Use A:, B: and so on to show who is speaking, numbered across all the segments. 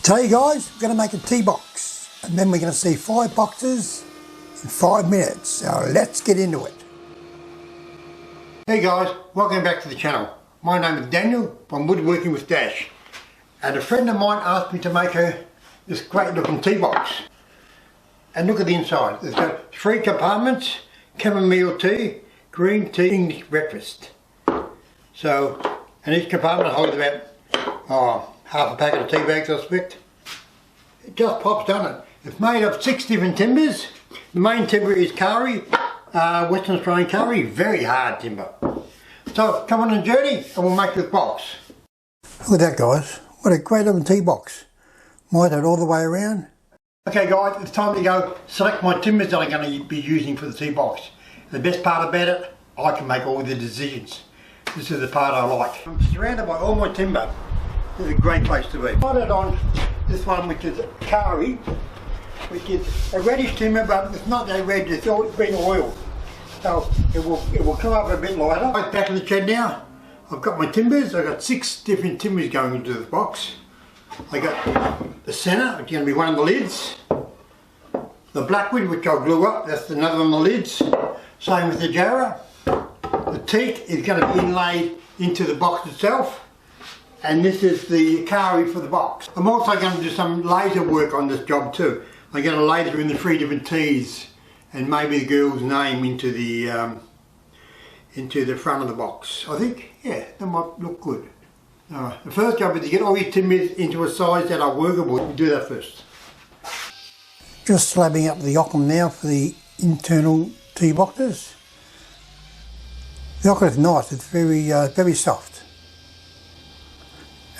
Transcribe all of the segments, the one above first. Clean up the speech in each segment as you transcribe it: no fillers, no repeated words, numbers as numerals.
A: Today guys, we're going to make a tea box and then we're going to see 5 boxes in 5 minutes, so let's get into it. Hey guys, welcome back to the channel. My name is Daniel from Woodworking with Dash, and a friend of mine asked me to make this great looking tea box. And look at the inside, it's got 3 compartments: chamomile tea, green tea, English breakfast. So, and each compartment holds about half a packet of tea bags, I suspect. It just pops, doesn't it? It's made of 6 different timbers. The main timber is Kari, Western Australian Kari, very hard timber. So come on a journey and we'll make this box. Look at that guys, what a great little tea box. Might have it all the way around. Okay guys, it's time to go select my timbers that I'm going to be using for the tea box. The best part about it, I can make all the decisions. This is the part I like. I'm surrounded by all my timber. This is a great place to be. Started on this one, which is Kari, which is a reddish timber, but it's not that red, it's been oiled. So it will come up a bit lighter. I'm back in the shed now. I've got my timbers. I've got 6 different timbers going into this box. I got the centre, which is going to be one of the lids. The blackwood, which I glue up, that's another one of the lids. Same with the jarrah. The teak is going to be inlaid into the box itself. And this is the Kari for the box. I'm also going to do some laser work on this job too. I'm going to laser in the 3 different teas and maybe the girl's name into the front of the box. I think, yeah, that might look good. Alright, the first job is to get all your timbers into a size that are workable. We'll do that first. Just slabbing up the occam now for the internal tea boxes. The occam is nice, it's very soft.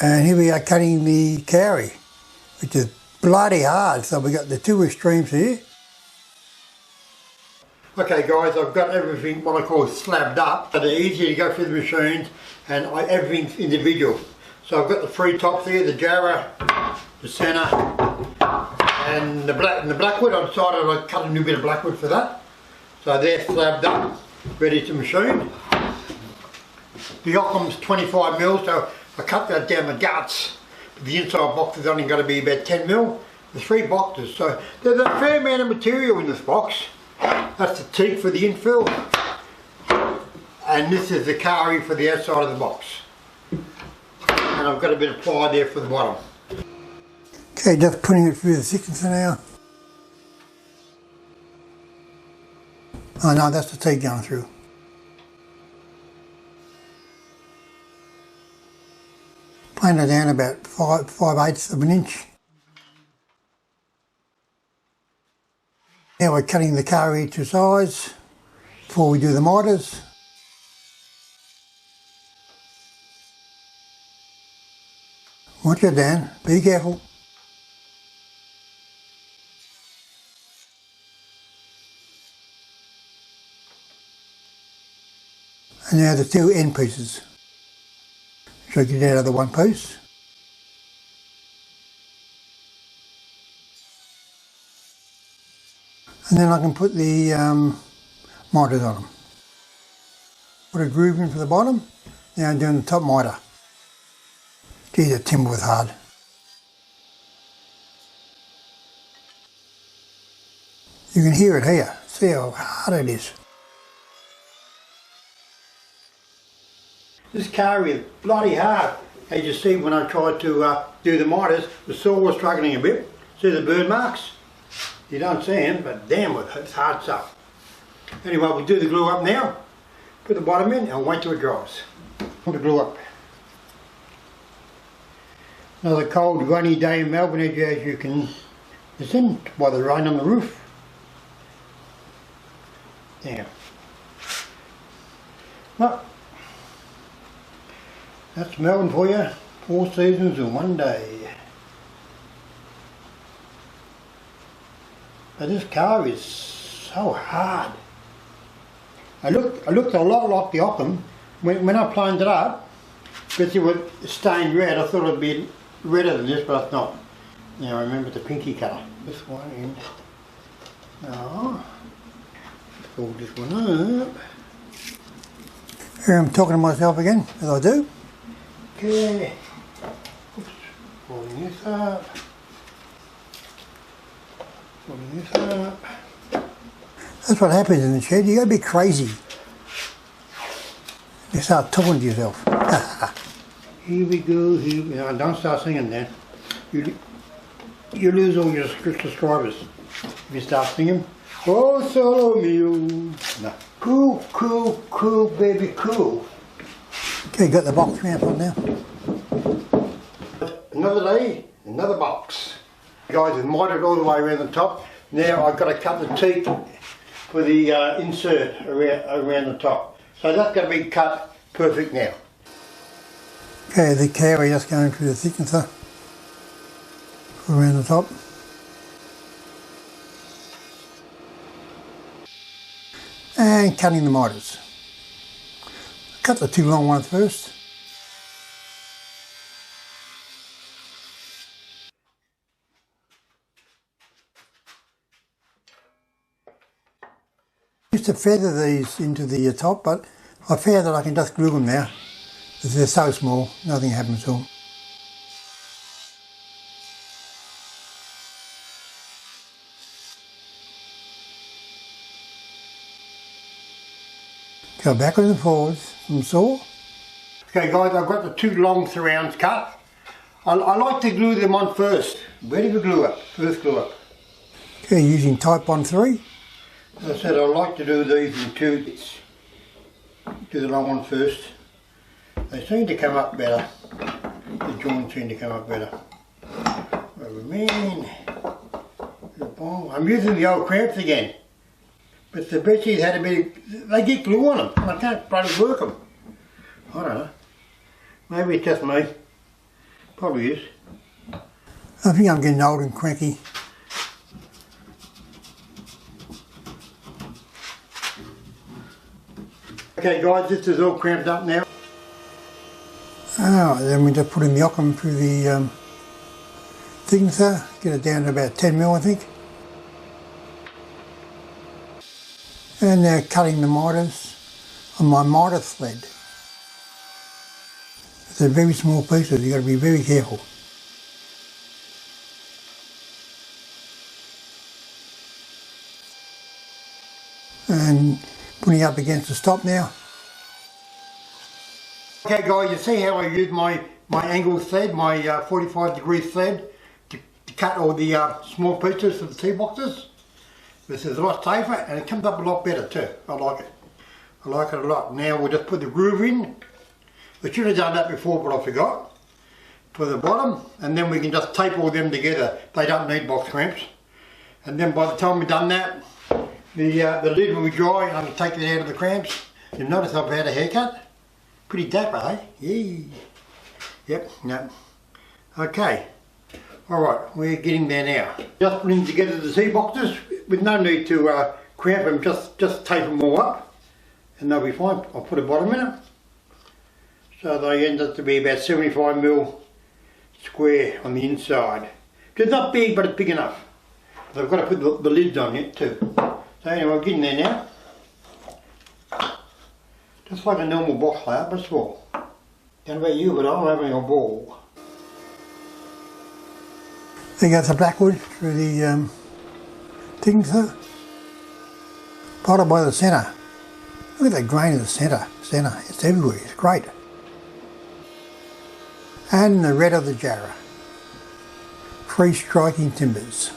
A: And here we are cutting the Kari, which is bloody hard. So we've got the 2 extremes here. Okay guys, I've got everything what I call slabbed up. So they're easy to go through the machines and everything's individual. So I've got the 3 tops here, the jarrah, the centre and the blackwood. I decided I'd cut a new bit of blackwood for that. So they're slabbed up, ready to machine. The occam's 25 mil, so I cut that down the guts. The inside box is only going to be about 10 mil. The 3 boxes, so there's a fair amount of material in this box. That's the teak for the infill, and this is the Kari for the outside of the box. And I've got a bit of ply there for the bottom. Okay, just putting it through the thickness now. Oh no, that's the teak going through. Plane it down about 5/8 of an inch. Now we're cutting the Kari to size before we do the miters. Watch it, Dan, be careful. And now the 2 end pieces. So get out of the 1 piece. And then I can put the miters on them. Put a groove in for the bottom. Now I'm doing the top miter. Gee, that timber was hard. You can hear it here. See how hard it is. This Kari is bloody hard. As you see, when I tried to do the miters, the saw was struggling a bit. See the burn marks? You don't see them, but damn, it's hard stuff. Anyway, we'll do the glue up now. Put the bottom in and wait till it dries. Put the glue up. Another cold, rainy day in Melbourne, as you can listen by the rain on the roof. Damn. Well, that's Melbourne for you. 4 seasons in 1 day. But this Kari is so hard. I looked a lot like the occam. When I planed it up, because it was stained red, I thought it would be redder than this, but it's not. Now I remember the pinky colour. This one in. Oh, fold this one up. Here I'm talking to myself again, as I do. Okay. Oops. Folding this up. Pulling this up. That's what happens in the shed. You gotta be crazy. You start talking to yourself. Here we go, here we go. Don't start singing then. You lose all your subscribers if you start singing. Oh, solo mio. No. Cool, cool, cool, baby, cool. Okay, got the box ramp on now. Another day, another box. Guys, we've mitered all the way around the top. Now I've got to cut the teeth for the insert around the top. So that's going to be cut perfect now. Okay, the carry just going through the thicknesser around the top. And cutting the miters. Cut the two long ones first. Used to feather these into the top, but I found that I can just glue them now. Because they're so small, nothing happens to them. Go backwards and forwards from the saw. Okay guys, I've got the two long surrounds cut. I like to glue them on first. Ready for glue up, first glue up. Okay, using Type 1-3. As I said, I like to do these in two bits. Do the long one first. They seem to come up better. The joints seem to come up better. I'm using the old cramps again. But the bitches had to be, they get glue on them, and I can't bloody work them. I don't know. Maybe it's just me. Probably is. I think I'm getting old and cranky. Okay guys, this is all cramped up now. Then we just put in the occam through the thicknesser, get it down to about 10 mil I think. And now cutting the miters on my miter thread. They're very small pieces, you've got to be very careful. And putting up against the stop now. Okay guys, you see how I use my angle thread, my 45-degree thread to cut all the small pieces of the tea boxes. This is a lot safer and it comes up a lot better too. I like it. I like it a lot. Now we'll just put the groove in. I should have done that before but I forgot. For the bottom, and then we can just tape all them together. They don't need box clamps. And then by the time we've done that, the lid will be dry and I can take it out of the clamps. You'll notice I've had a haircut. Pretty dapper, eh? Yeah. Yep, no. Okay. Alright, we're getting there now. Just putting together the tea boxes with no need to cramp them, just tape them all up and they'll be fine. I'll put a bottom in it. So they end up to be about 75mm square on the inside. It's not big, but it's big enough. So I've got to put the lids on it too. So anyway, I'm getting there now. Just like a normal box layout, but small. Don't know about you, but I'm having a ball. Then go the blackwood through the thicknesser. Followed by the centre. Look at that grain of the centre. It's everywhere. It's great. And the red of the jarrah. 3 striking timbers.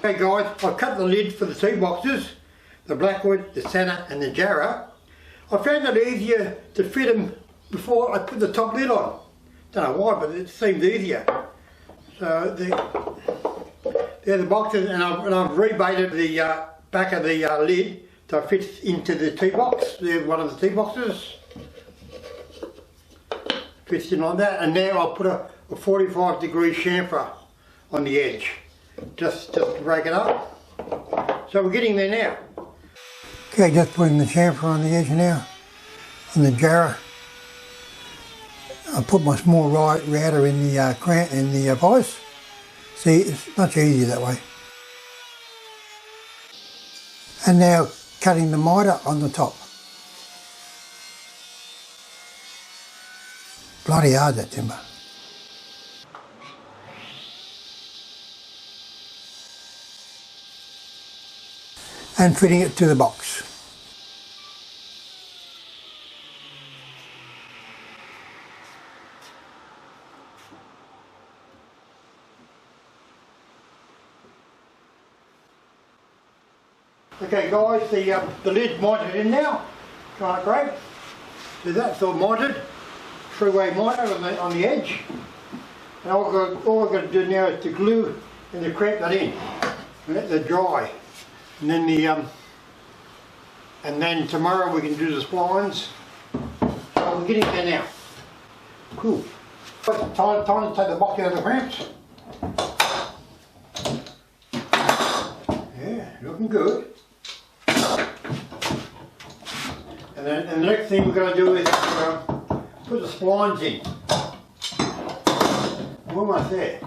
A: Okay guys, I've cut the lid for the tea boxes, the blackwood, the centre and the jarrah. I found it easier to fit them before I put the top lid on. Don't know why, but it seemed easier. So they're the boxes, and I've rebaited the back of the lid so it fits into the tea box. There's one of the tea boxes. Fits in like that, and now I'll put a 45-degree chamfer on the edge. Just to break it up. So we're getting there now. Okay, just putting the chamfer on the edge now, on the jarrah. I put my small router in the vise. See, it's much easier that way. And now cutting the miter on the top. Bloody hard, that timber. and fitting it to the box. Okay guys, the lid's mounted in now, right, great. So that's all mounted, three-way miter on the edge. And all I've got to do now is to glue and to cramp that in and let that dry. And then tomorrow we can do the splines. So we're getting there now. Cool. Time to take the box out of the clamps. Yeah, looking good. And the next thing we're going to do is put the splines in. We're almost there.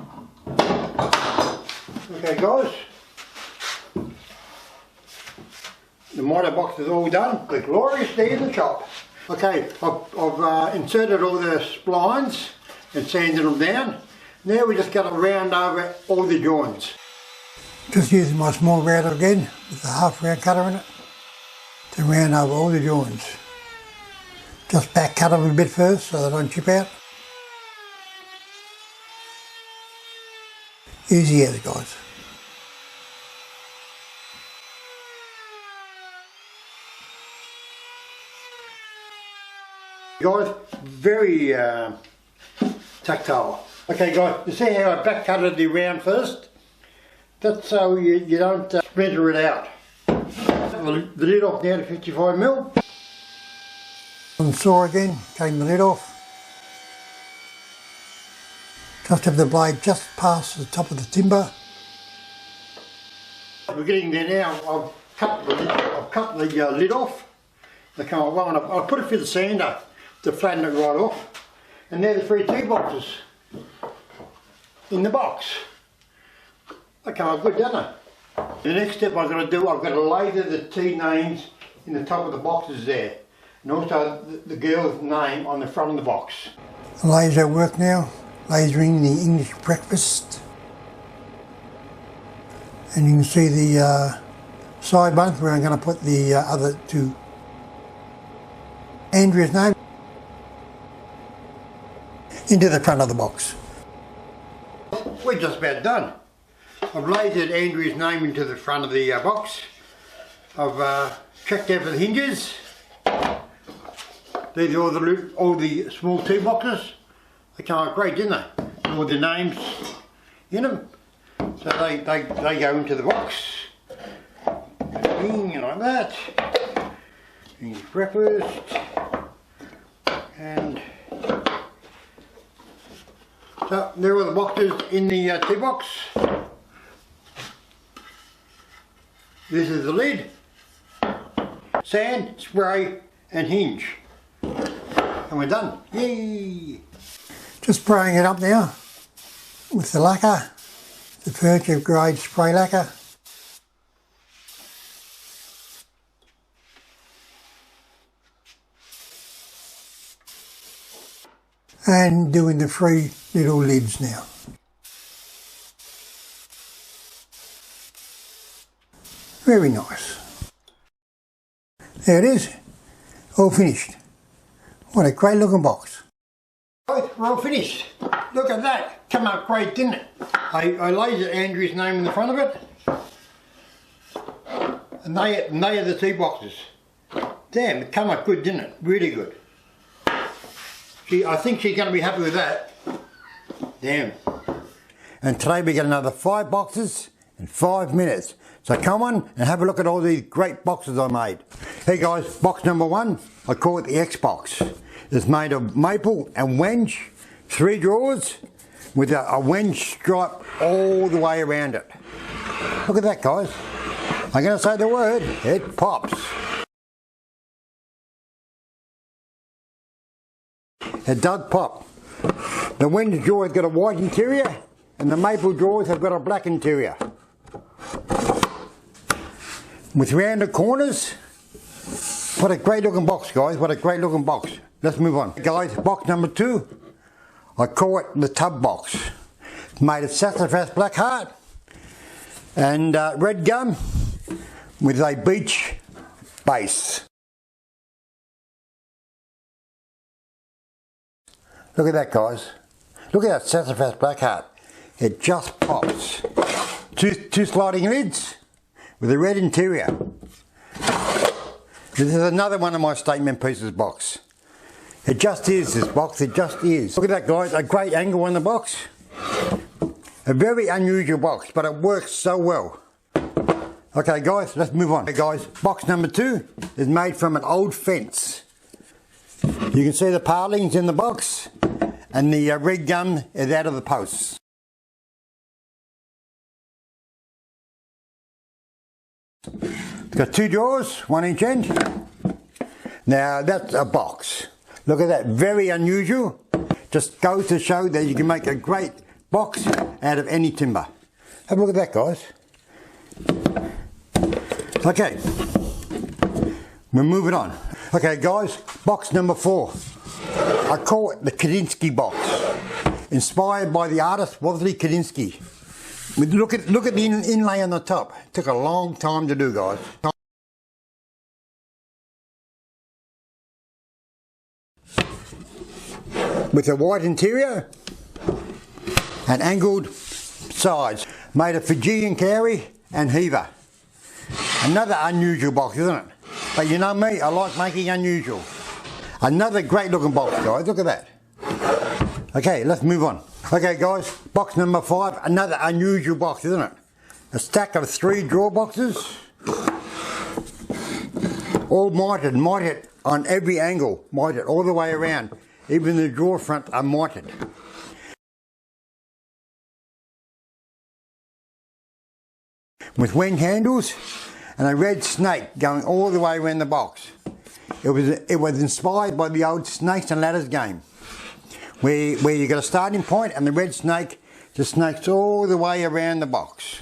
A: Okay guys, the miter box is all done. The glorious day of the shop. Okay, I've inserted all the splines and sanded them down. Now we just got to round over all the joins. Just using my small router again with the half round cutter in it to round over all the joins. Just back cut them a bit first so they don't chip out. Easy as, guys. Guys, very tactile. Okay guys, you see how I back cutted the round first? That's so you don't splinter it out. The lid off now to 55mm. On the saw again, cutting the lid off. Just have the blade just past the top of the timber. We're getting there now. I've cut the lid off. I'll put it through the sander to flatten it right off. And there are the 3 T-boxes in the box. They come out good, don't they? The next step I've got to do, I've got to laser the T names in the top of the boxes there. And also the girl's name on the front of the box. The laser at work now, lasering the English breakfast. And you can see the side one where I'm going to put the other 2. Andrea's name into the front of the box. We're just about done. I've lasered Andrea's name into the front of the box. I've checked out for the hinges. These are all the small T boxes. They come out great, didn't they? All the names in them. So they go into the box. Bing, like that. English breakfast. And so there are the boxes in the T box. This is the lid, sand, spray and hinge. And we're done. Yay! Just spraying it up now with the lacquer, the furniture grade spray lacquer. And doing the 3 little lids now. Very nice. There it is, all finished. What a great looking box. Right, we're all finished. Look at that, come out great, didn't it? I lasered Andrew's name in the front of it. And they are the T boxes. Damn, it come out good, didn't it? Really good. I think she's going to be happy with that. Damn. And today we get another 5 boxes in 5 minutes. So come on and have a look at all these great boxes I made. Hey guys, box number 1, I call it the X box. It's made of maple and wenge, 3 drawers with a wenge stripe all the way around it. Look at that guys. I'm going to say the word, it pops. It does pop. The wenge drawer's got a white interior and the maple drawers have got a black interior. With rounded corners. What a great looking box guys, what a great looking box. Let's move on. Guys, box number 2, I call it the tub box. It's made of sassafras black heart and red gum with a beech base. Look at that, guys. Look at that sassafras blackheart. It just pops. Two sliding lids with a red interior. This is another one of my statement pieces box. It just is, this box, it just is. Look at that, guys, a great angle on the box. A very unusual box, but it works so well. Okay guys, let's move on. Okay guys, box number 2 is made from an old fence. You can see the palings in the box, and the red gum is out of the posts. It's got 2 drawers, 1 each end. Now that's a box. Look at that, very unusual. Just goes to show that you can make a great box out of any timber. Have a look at that, guys. Okay, we're moving on. Okay guys, box number 4. I call it the Kandinsky box. Inspired by the artist Wassily Kandinsky. Look at the inlay on the top. It took a long time to do, guys. With a white interior and angled sides, made of Fijian kauri and heaver. Another unusual box, isn't it? But you know me, I like making unusual. Another great looking box, guys, look at that. Okay, let's move on. Okay guys, box number 5, another unusual box, isn't it? A stack of 3 drawer boxes, all mited on every angle, mited all the way around. Even the drawer front are mited. With wing handles and a red snake going all the way around the box. It was inspired by the old snakes and ladders game, where you got a starting point and the red snake just snakes all the way around the box.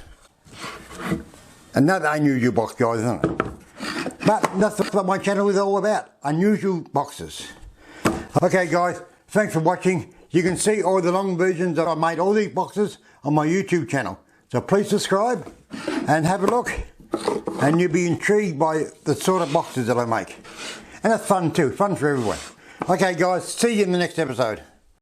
A: Another unusual box, guys, isn't it? But that's what my channel is all about, unusual boxes. Okay guys, thanks for watching. You can see all the long versions that I made all these boxes on my YouTube channel. So please subscribe and have a look, and you'll be intrigued by the sort of boxes that I make. And it's fun too, fun for everyone. Okay guys, see you in the next episode.